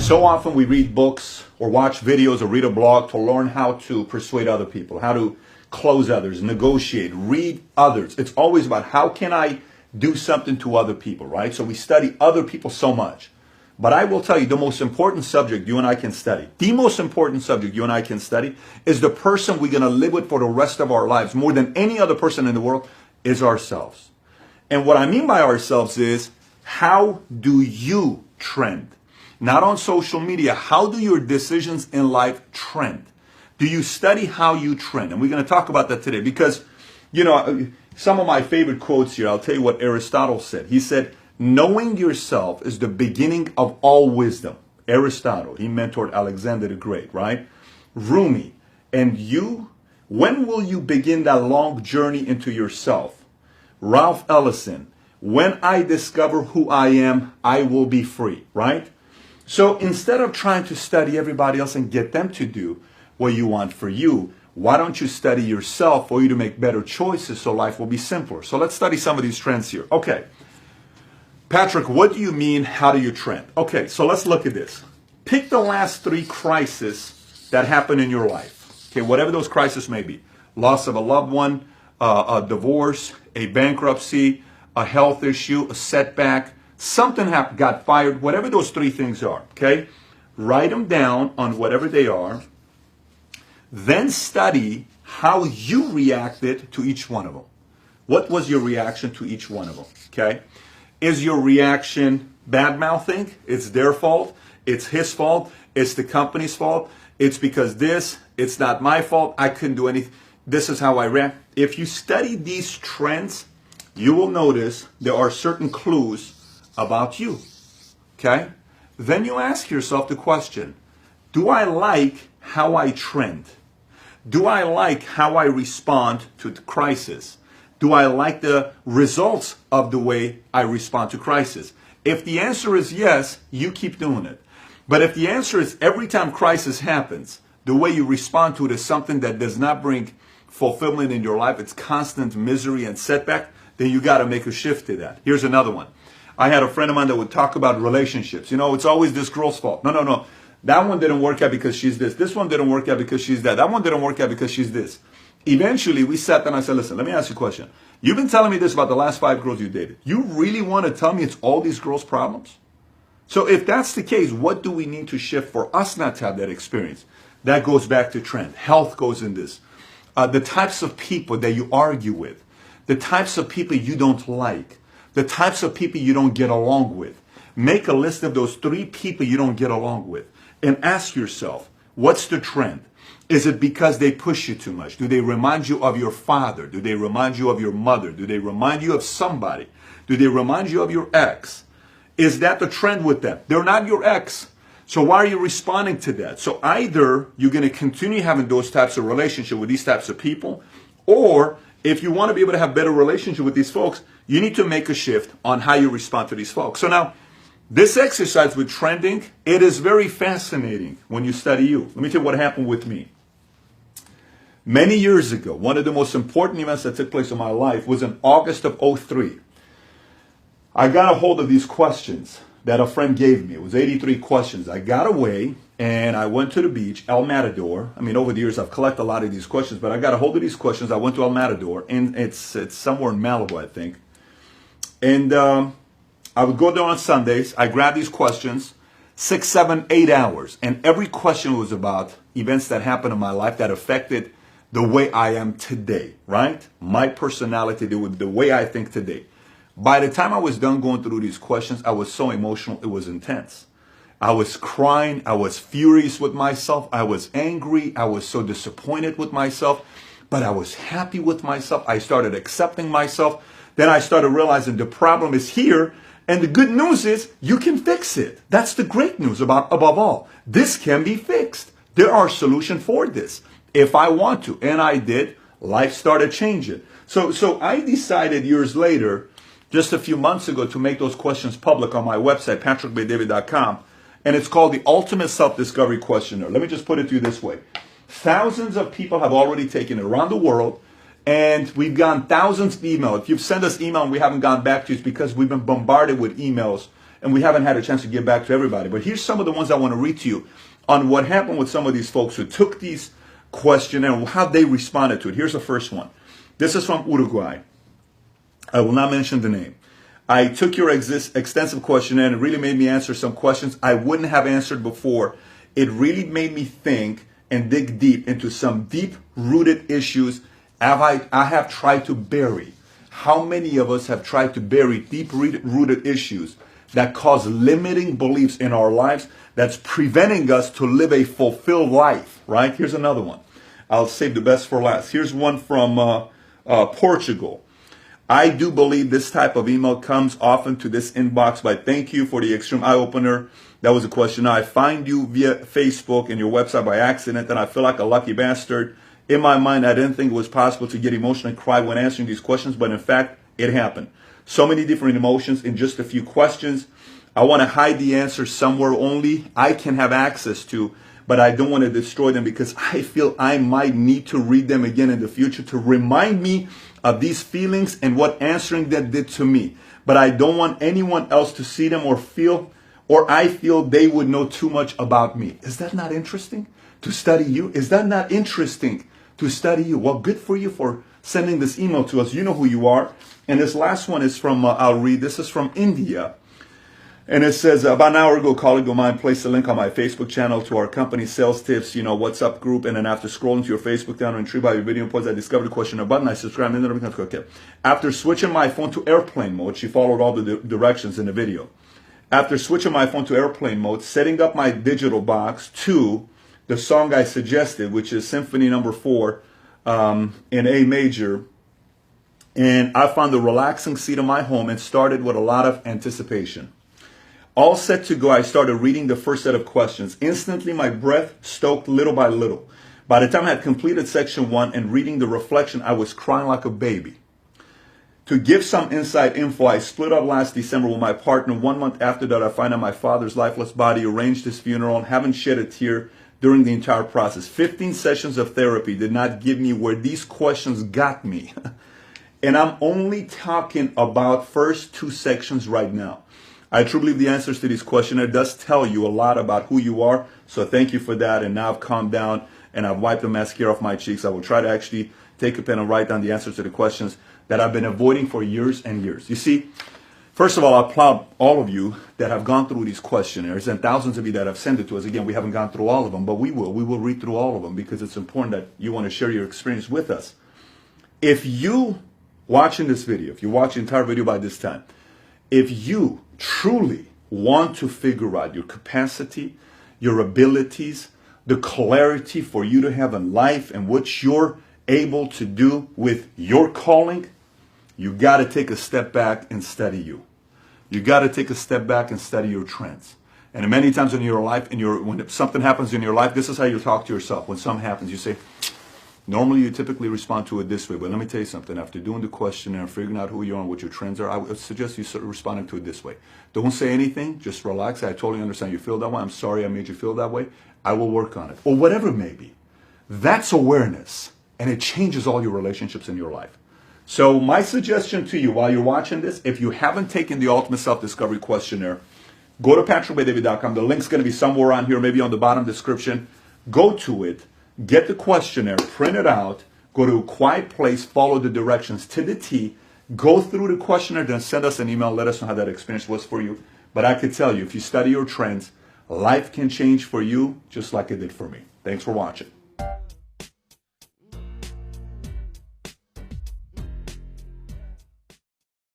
So often we read books or watch videos or read a blog to learn how to persuade other people, how to close others, negotiate, read others. It's always about how can I do something to other people, right? So we study other people so much. But I will tell you, the most important subject you and I can study, the most important subject you and I can study is the person we're going to live with for the rest of our lives, more than any other person in the world, is ourselves. And what I mean by ourselves is, how do you trend? Not on social media. How do your decisions in life trend? Do you study how you trend? And we're going to talk about that today because, you know, some of my favorite quotes here, I'll tell you what Aristotle said. He said, knowing yourself is the beginning of all wisdom. Aristotle, he mentored Alexander the Great, right? Rumi, and you, when will you begin that long journey into yourself? Ralph Ellison, when I discover who I am, I will be free, right? So instead of trying to study everybody else and get them to do what you want for you, why don't you study yourself for you to make better choices so life will be simpler? So let's study some of these trends here. Okay. Patrick, what do you mean, how do you trend? Okay, so let's look at this. Pick the last 3 crises that happened in your life. Okay, whatever those crises may be. Loss of a loved one, a divorce, a bankruptcy, a health issue, a setback, something happened, got fired, whatever those 3 things are, okay? Write them down on whatever they are. Then study how you reacted to each one of them. What was your reaction to each one of them, okay? Is your reaction bad-mouthing? It's their fault. It's his fault. It's the company's fault. It's because it's not my fault. I couldn't do anything. This is how I react. If you study these trends, you will notice there are certain clues about you, okay? Then you ask yourself the question, do I like how I trend? Do I like how I respond to the crisis? Do I like the results of the way I respond to crisis? If the answer is yes, you keep doing it. But if the answer is every time crisis happens, the way you respond to it is something that does not bring fulfillment in your life, it's constant misery and setback, then you got to make a shift to that. Here's another one. I had a friend of mine that would talk about relationships. You know, it's always this girl's fault. No. That one didn't work out because she's this. This one didn't work out because she's that. That one didn't work out because she's this. Eventually, we sat down and I said, listen, let me ask you a question. You've been telling me this about the last 5 girls you dated. You really want to tell me it's all these girls' problems? So if that's the case, what do we need to shift for us not to have that experience? That goes back to trend. Health goes in this. The types of people that you argue with. The types of people you don't like. The types of people you don't get along with. Make a list of those 3 people you don't get along with. And ask yourself, what's the trend? Is it because they push you too much? Do they remind you of your father? Do they remind you of your mother? Do they remind you of somebody? Do they remind you of your ex? Is that the trend with them? They're not your ex. So why are you responding to that? So either you're going to continue having those types of relationship with these types of people, or if you want to be able to have better relationship with these folks, you need to make a shift on how you respond to these folks. So now, this exercise with trending, it is very fascinating when you study you. Let me tell you what happened with me. Many years ago, one of the most important events that took place in my life was in August of '03. I got a hold of these questions that a friend gave me. It was 83 questions. I got away and I went to the beach, El Matador. I mean, over the years, I've collected a lot of these questions, but I got a hold of these questions. I went to El Matador, and it's somewhere in Malibu, I think. And I would go there on Sundays. I grabbed these questions, 6, 7, 8 hours. And every question was about events that happened in my life that affected the way I am today, right? My personality, the way I think today. By the time I was done going through these questions, I was so emotional, it was intense. I was crying. I was furious with myself. I was angry. I was so disappointed with myself. But I was happy with myself. I started accepting myself. Then I started realizing the problem is here. And the good news is you can fix it. That's the great news above all. This can be fixed. There are solutions for this if I want to. And I did. Life started changing. So I decided years later, just a few months ago, to make those questions public on my website, patrickbaydavid.com. And it's called the Ultimate Self-Discovery Questionnaire. Let me just put it to you this way. Thousands of people have already taken it around the world. And we've gotten thousands of emails. If you've sent us email and we haven't gone back to you, it's because we've been bombarded with emails and we haven't had a chance to get back to everybody. But here's some of the ones I want to read to you on what happened with some of these folks who took these questionnaires and how they responded to it. Here's the first one. This is from Uruguay. I will not mention the name. I took your extensive questionnaire and it really made me answer some questions I wouldn't have answered before. It really made me think and dig deep into some deep-rooted issues I have tried to bury. How many of us have tried to bury deep-rooted issues that cause limiting beliefs in our lives that's preventing us to live a fulfilled life, right? Here's another one. I'll save the best for last. Here's one from Portugal. I do believe this type of email comes often to this inbox, but thank you for the extreme eye-opener. That was a question. I find you via Facebook and your website by accident, and I feel like a lucky bastard. In my mind, I didn't think it was possible to get emotional and cry when answering these questions, but in fact, it happened. So many different emotions in just a few questions. I want to hide the answers somewhere only I can have access to, but I don't want to destroy them because I feel I might need to read them again in the future to remind me of these feelings and what answering that did to me. But I don't want anyone else to see them or I feel they would know too much about me. Is that not interesting to study you? Is that not interesting to study you? Well, good for you for sending this email to us. You know who you are. And this last one is from, I'll read, this is from India. And it says, about an hour ago, a colleague of mine placed a link on my Facebook channel to our company sales tips, WhatsApp group. And then after scrolling to your Facebook down and intrigued by your video post, I discovered the questionnaire button. I subscribed and then everything was okay. After switching my phone to airplane mode, she followed all the directions in the video. After switching my phone to airplane mode, setting up my digital box to the song I suggested, which is Symphony No. 4 in A major, and I found the relaxing seat of my home and started with a lot of anticipation. All set to go, I started reading the first set of questions. Instantly, my breath stoked little by little. By the time I had completed section 1 and reading the reflection, I was crying like a baby. To give some inside info, I split up last December with my partner. 1 month after that, I find out my father's lifeless body, arranged his funeral, and haven't shed a tear during the entire process. 15 sessions of therapy did not give me where these questions got me. And I'm only talking about first 2 sections right now. I truly believe the answers to these questionnaire does tell you a lot about who you are. So thank you for that. And now I've calmed down and I've wiped the mascara off my cheeks. I will try to actually take a pen and write down the answers to the questions that I've been avoiding for years and years. You see, first of all, I applaud all of you that have gone through these questionnaires and thousands of you that have sent it to us. Again, we haven't gone through all of them, but we will. We will read through all of them because it's important that you want to share your experience with us. If you watching this video, if you watch the entire video by this time, if you truly want to figure out your capacity, your abilities, the clarity for you to have in life and what you're able to do with your calling, you got to take a step back and study you. You got to take a step back and study your trends. And many times in your life, when something happens in your life, this is how you talk to yourself. When something happens, you say, normally you typically respond to it this way, but let me tell you something. After doing the questionnaire and figuring out who you are and what your trends are, I would suggest you start responding to it this way. Don't say anything, just relax. I totally understand you feel that way. I'm sorry I made you feel that way. I will work on it. Or whatever it may be. That's awareness, and it changes all your relationships in your life. So my suggestion to you while you're watching this, if you haven't taken the Ultimate Self-Discovery Questionnaire, go to PatrickBayDavid.com. The link's going to be somewhere on here, maybe on the bottom description. Go to it. Get the questionnaire, print it out, go to a quiet place, follow the directions to the T, go through the questionnaire, then send us an email, let us know how that experience was for you. But I could tell you, if you study your trends, life can change for you just like it did for me. Thanks for watching.